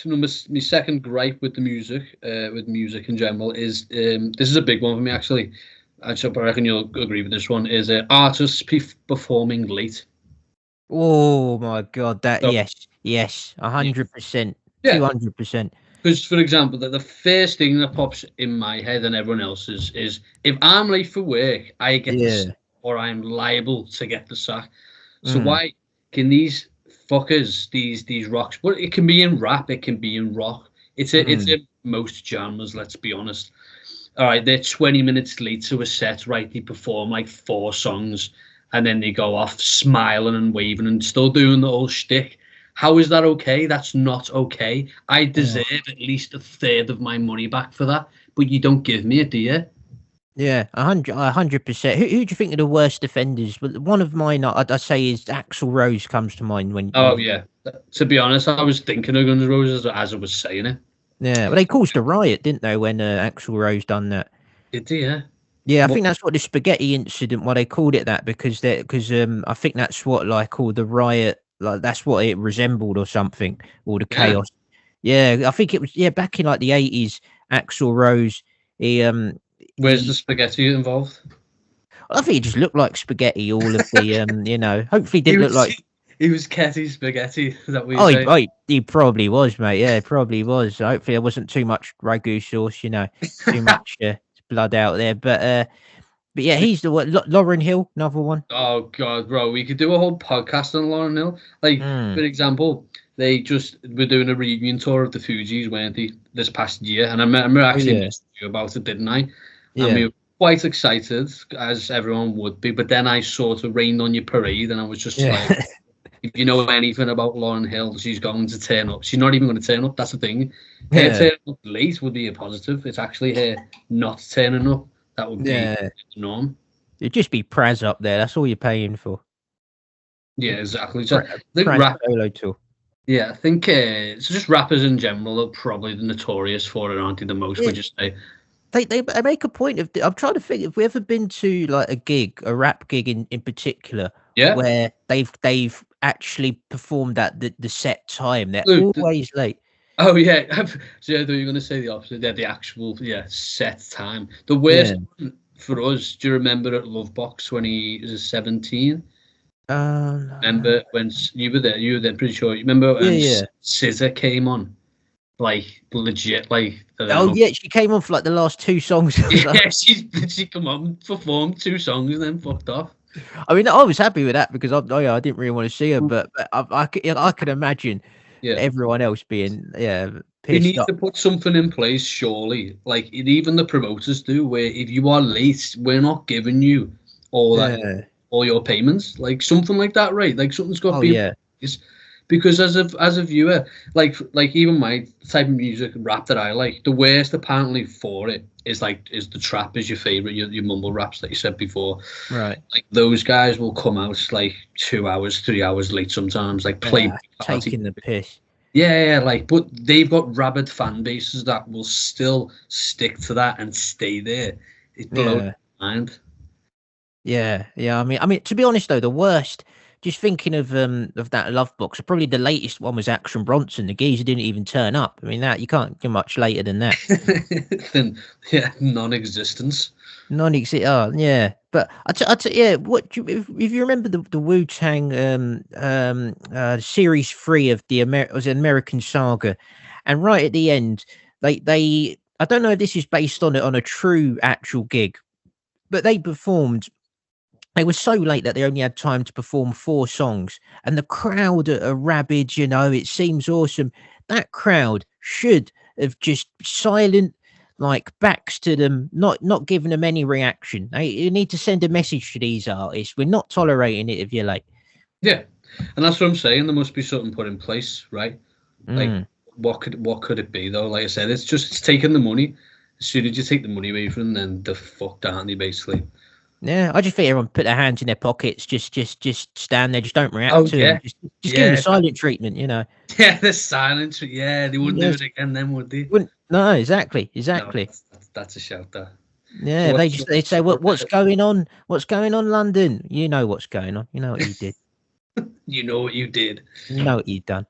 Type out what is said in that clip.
My second gripe with the with music in general, is this is a big one for me actually. I reckon you'll agree with this one. Is artists performing late. Oh my God, that So, yes, yeah, 100%, yeah. 200%. Because, for example, the first thing that pops in my head and everyone else's is if I'm late for work, I get the sack, Yeah. or I'm liable to get the sack. So Mm, why can these fuckers, these rocks? But it can be in rap, it can be in rock. It's mm. in most genres. Let's be honest. All right, they're 20 minutes late to a set. Right, they perform like 4 songs, and then they go off smiling and waving and still doing the whole shtick. How is that okay? That's not okay. I Oh, deserve at least a third of my money back for that, but you don't give me it, do you? yeah, 100%. Who do you think are the worst offenders? Well, one of mine, I'd say, is Axl Rose comes to mind when Oh you. yeah. To be honest, I was thinking of Guns N' Roses as I was saying it. Yeah, well, they caused a riot, didn't they, when Axl Rose done that? Did they? Yeah. Yeah, I What? think that's what the spaghetti incident. Why they called it that, because I think that's what, like, all the riot, like, that's what it resembled or something, all the Yeah. chaos. Yeah, I think it was, yeah, back in like the 80s. Axl Rose, he Where's the he spaghetti involved? I think he just looked like spaghetti. All of the hopefully He didn't look was like. he was Ketty Spaghetti. Is that what you Oh, say? he probably was, mate. Yeah, probably was. Hopefully there wasn't too much ragu sauce, too much blood out there. But yeah, he's the one. Lauren Hill, another one. Oh God, bro, we could do a whole podcast on Lauren Hill. Like, Mm, for example, they just were doing a reunion tour of the Fugees, weren't they, this past year? And I remember oh actually yeah, messaging you about it, didn't I? And yeah, we were quite excited, as everyone would be. But then I sort of rained on your parade, and I was just like, yeah, if you know anything about Lauren Hill, she's going to turn up. She's not even going to turn up. That's the thing. Her yeah, turning up late would be a positive. It's actually her not turning up that would be yeah. the norm. It'd just be Praz up there. That's all you're paying for. Yeah, exactly. So I think Praz rap. solo tour. Yeah, I think so. Just rappers in general are probably the notorious for it, aren't they? The most, Yeah, would you say? they make a point of. I'm trying to think if we ever been to like a rap gig in particular, Yeah. where they've actually performed at the set time. They're Look, always late. oh yeah. So yeah, you're going to say the opposite. They're the actual set time. The Yeah. worst one for us. Do you remember at Lovebox when he was 17? No. Remember when you were there? You were there, pretty sure. You remember Yeah, when yeah. Scissor came on? Like legit, like I don't Oh know. yeah, she came on for like the last 2 songs. Yeah, she come on, performed 2 songs, and then fucked off. I mean, I was happy with that because I didn't really want to see her, but I could imagine Yeah. everyone else being They pissed need off. to put something in place, surely. Like even the promoters do, where if you are late, we're not giving you all that, Yeah. all your payments. Like something like that, right? Like something's got to Oh be in yeah. place. Because as a viewer, like even my type of music, rap that I like, the worst apparently for it is the trap is your favorite, your mumble raps that you said before. Right. Like those guys will come out like 2 hours, 3 hours late sometimes, like play Yeah. party. Taking the piss. Yeah, like, but they've got rabid fan bases that will still stick to that and stay there. It blows Yeah. my mind. Yeah. Yeah. I mean, to be honest though, the worst. Just thinking of that love box, probably the latest one was Action Bronson. The geezer didn't even turn up. I mean, that you can't get much later than that. Then, yeah, non-existence. Oh yeah, but yeah. What if you remember the Wu Tang series 3 of was it American Saga, and right at the end they I don't know if this is based on a true actual gig, but they performed. They were so late that they only had time to perform 4 songs, and the crowd are rabid. It seems awesome. That crowd should have just silent, like backs to them, not giving them any reaction. You need to send a message to these artists. We're not tolerating it if you're late. Yeah, and that's what I'm saying. There must be something put in place, right? Like, Mm. what could it be though? Like I said, it's taking the money. As soon as you take the money away from them, then the fuck aren't they basically? Yeah, I just think everyone put their hands in their pockets, just stand there, just don't react Oh to them, yeah, just give them the yeah, silent treatment. yeah. The silence. Yeah, they wouldn't do Yes, it again, then would they? wouldn't no, exactly, No, exactly. that's a shout there. So Yeah, what's they say your, what's going on? What's going on, London? You know what's going on. You know what you did. you know what you did? You know what you've done.